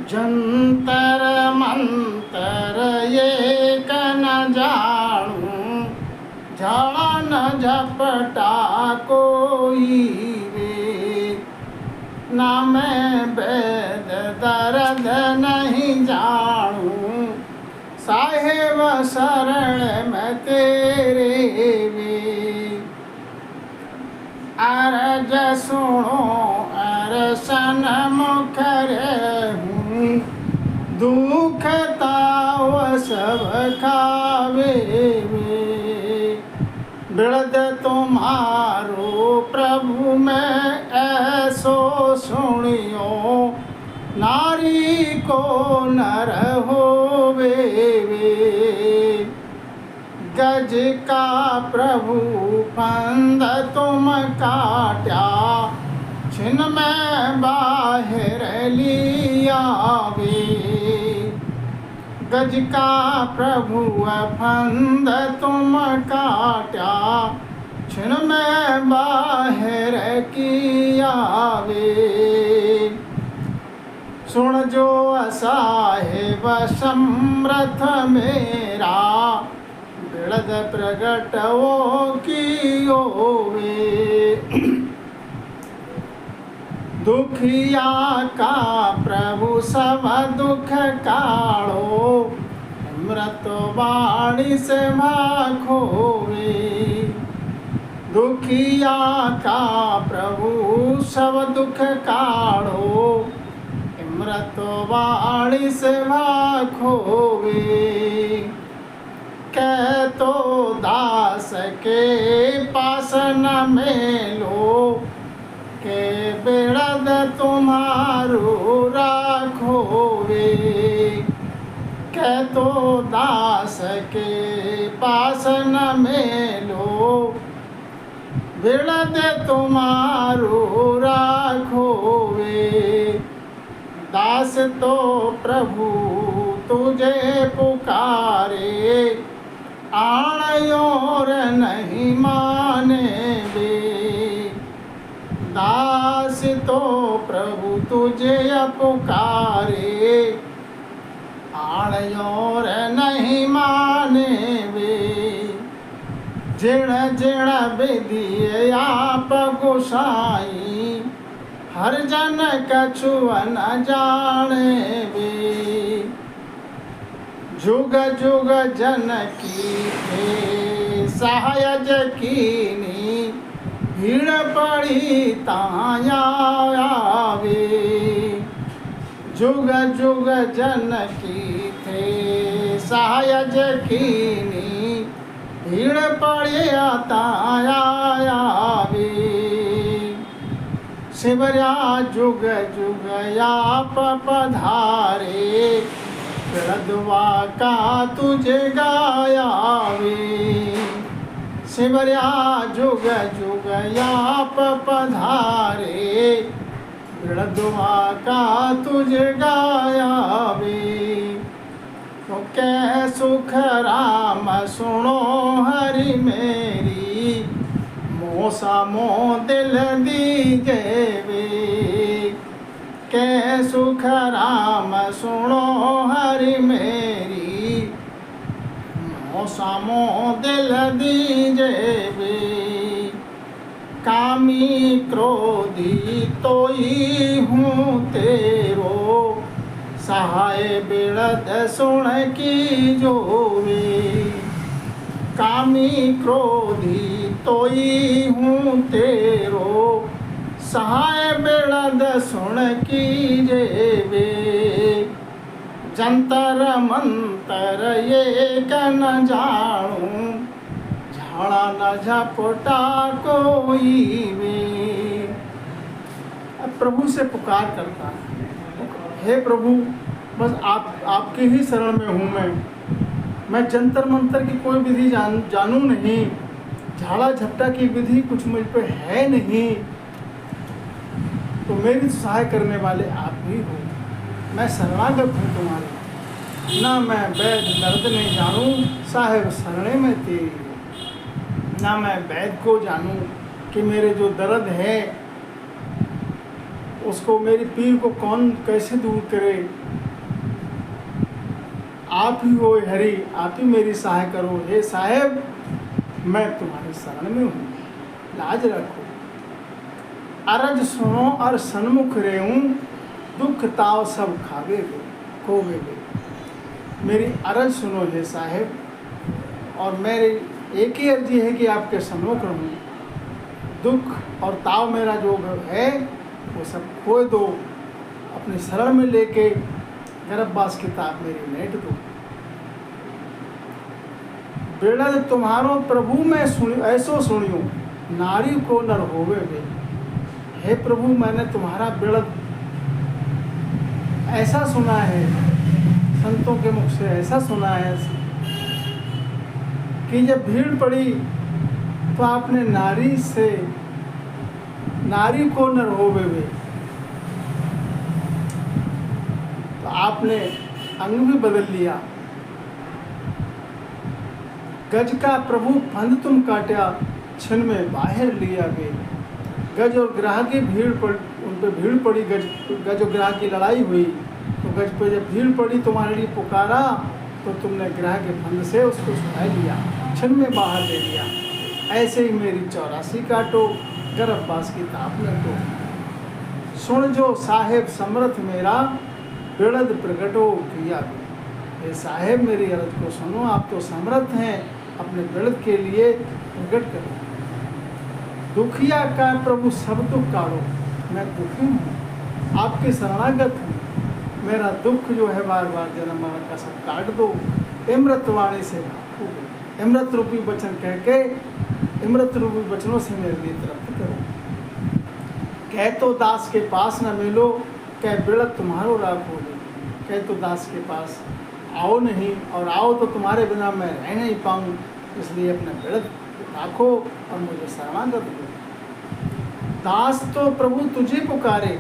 जंतर मंतर एक न जाणूं, झाड़ा न झपटा कोई रे। ना मैं वेद दर्द नहीं जानूं, साहेब शरण में तेरे वे। अरज सुनो अरसन मुख रहूं, दुख ताव सब खावे वे। बिरद तुम्हारो प्रभु में ऐसो सुनियो, नारी को नर होवे वे। गज का प्रभु फंद तुम काट्या, छिन में बाहर लिया वे। गज का प्रभु फंद तुम काट्या, छिन में बाहर किया वे। सुन जो साहेब समर्थ मेरा, बिरद प्रगट वो कियो वे। दुखिया का प्रभु सब दुख काढ़ो, अमृत वाणी से माखो वे। दुखिया का प्रभु सब दुख काढ़ो, अमृत वाणी से माखो वे। कह तो दास के पास न मेलो, के बिरद तुम्हारो राखो वे। कह तो दास के पास न मेलो, बिरद तुम्हारो राखो वे। दास तो प्रभु तुझे पुकारे, आण और नहीं माने वे। दास तो प्रभु तुझे पुकारे, आण और नहीं माने वे। जिण जिण विधि आप गोसाई, हर जन कछु न जाने वे। जुग जुग जन की थे सहायज कीनी, भीड़ पड़ी ताया आवे। जुग जुग जन की थे सहायज कीनी, भीड़ पड़ी ताया आवे। शिवरा जुग जुग आप पधारे, बिरदवा का तुझे गाया वे। शिवरा जुग जुग आप पधारे, बिरदवा का तुझे गाया वे। तो कह सुख राम सुनो हरि मेरी, मोसा मोह दिल दीजे वे। के सुख राम सुनो हरि मेरी, मोसा मोह दिल दीजे वे। कामी क्रोधी तोई हूँ तेरो, सहाय बिरद सुन की जोवे। कामी क्रोधी तोई हूँ तेरो, सहाय बिरद सुन की जेवे। जंतर मंतर ये न जानूं, झाड़ा न झपटा कोई वे। अब प्रभु से पुकार करता है, हे प्रभु बस आपके ही शरण में हूँ मैं जंतर मंतर की कोई विधि जानूं नहीं, झाड़ा झपटा की विधि कुछ मुझ पे है नहीं, तो मेरी सहाय करने वाले आप ही हो। मैं शरणागत हूँ तुम्हारे, ना मैं वैद दर्द नहीं जानूं, साहेब शरणे में तेरी। ना मैं वैद को जानूं कि मेरे जो दर्द है उसको मेरी पीर को कौन कैसे दूर करे। आप ही हो हरि, आप ही मेरी सहाय करो। हे साहेब मैं तुम्हारी शरण में हूँ, लाज रखो। अरज सुनो और सन्मुख रेऊं, दुख ताव सब खावे वे खोवे वे। मेरी अरज सुनो हे साहेब, और मेरी एक ही अर्जी है कि आपके सन्मुख रहूं। दुख और ताव मेरा जो है वो सब खोए दो, अपनी शरण में लेके गर्भवास की ताप मेरी मेट दो। बेड़द तुम्हारो प्रभु मैं ऐसो सुनियो, नारी को नर होवे वे। हे प्रभु मैंने तुम्हारा बेड़द ऐसा सुना है, संतों के मुख से ऐसा सुना है कि जब भीड़ पड़ी तो आपने नारी से नारी को नर होवे वे, तो आपने अंग भी बदल लिया। गज का प्रभु फंद तुम काटा, क्षण में बाहर लिया गे। गज और ग्राह की भीड़ पड़, उन पर भीड़ पड़ी। गज और ग्राह की लड़ाई हुई तो गज पे जब भीड़ पड़ी तुम्हारे लिए पुकारा तो तुमने ग्राह के फंद से उसको छुड़ा लिया, क्षण में बाहर ले लिया। ऐसे ही मेरी 84 काटो, गर्भवास की ताप न तो। सुन जो साहेब समर्थ मेरा, बेड़द प्रगटो किया। ये साहेब मेरी अर्ज को सुनो, आप तो समर्थ हैं, अपने बेड़द के लिए प्रकट करो। दुखिया का प्रभु सब दुख काटो, मैं दुखी हूँ, आपके शरणागत हूँ। मेरा दुख जो है बार बार जन्म मरण का सब काट दो। अमृत वाणी से अमृत रूपी वचन कह के अमृत रूपी वचनों से मेरे लिए तृप्त करो। कह तो दास के पास न मिलो, कह बेड़द तुम्हारो राखो। कह तो दास के पास आओ नहीं, और आओ तो तुम्हारे बिना मैं रह नहीं पाऊँ, इसलिए अपना बेड़द राखो और मुझे शरणागत हो। दास तो प्रभु तुझे पुकारे,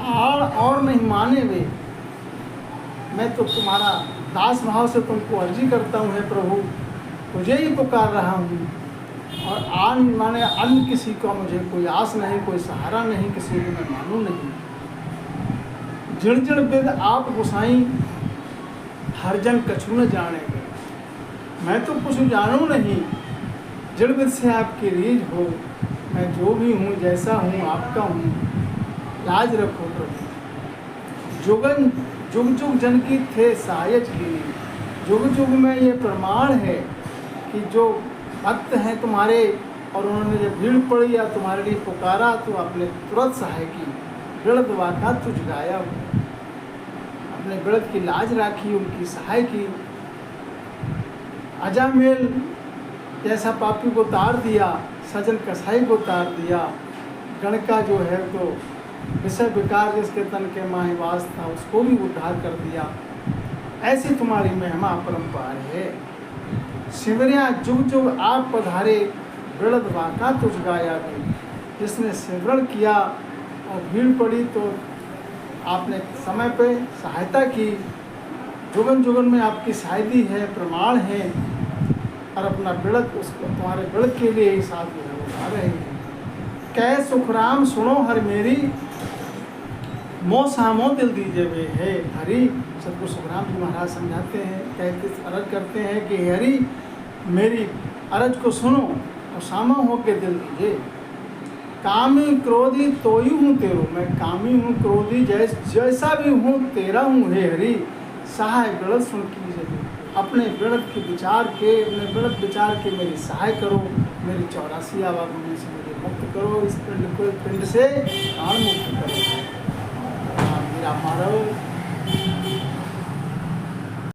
और नहीं माने वे। मैं तो तुम्हारा दास भाव से तुमको अर्जी करता हूँ, हे प्रभु तुझे ही पुकार रहा हूँ। और आन माने अन्य किसी का मुझे कोई आस नहीं, कोई सहारा नहीं, किसी को मैं मानूँ नहीं। जिण जिण बिद आप गुसाई, हर जन कछु न जानेंगे। मैं तो कुछ जानूँ नहीं, जिण बिद से आपकी रीझ हो। मैं जो भी हूँ, जैसा हूँ, आपका हूँ, लाज रखो प्रभु। जुगन जुग जुग जन की थे सायज की। जुग जुग में ये प्रमाण है कि जो भक्त हैं तुम्हारे, और उन्होंने जब भीड़ पड़ी या तुम्हारे लिए पुकारा तो आपने तुरंत सहाय की। बेड़द वाका तुझ गाया, अपने बेड़द की लाज राखी, उनकी सहाय की। अजामेल जैसा पापी को तार दिया, सजन कसाई को तार दिया। गण का जो है तो विषय विकार जिसके तन के माहिवास था, उसको भी उद्धार कर दिया। ऐसी तुम्हारी महिमा अपरंपार है। सिमरिया जुग जुग आप पधारे, बेड़द वाका तुझ गाया गई। जिसने सिमरण किया और भीड़ पड़ी तो आपने समय पे सहायता की। जुगन जुगन में आपकी सहायती है, प्रमाण है, और अपना बेड़द उसको तुम्हारे बेड़द के लिए ही साथ में उठा रहे हैं। कै सुखराम सुनो हर मेरी, मोह सामो दिल दीजिए वे। है हरि, सबको सुखराम जी महाराज समझाते हैं, कहते अर्ज करते हैं कि हरि मेरी अर्ज को सुनो और सामा हो के दिल दीजिए। कामी क्रोधी तो ही हूँ तेरो, मैं कामी हूँ, क्रोधी जैसा भी हूँ तेरा हूँ। हे हरि सहाय बेड़द सुन कीजिए, अपने बेड़द के विचार के, अपने बेड़द विचार के मेरी सहाय करो। मेरी 84 आवागमन से मुझे मुक्त करो, इस पिंड से प्राण मुक्त करो। मेरा मारो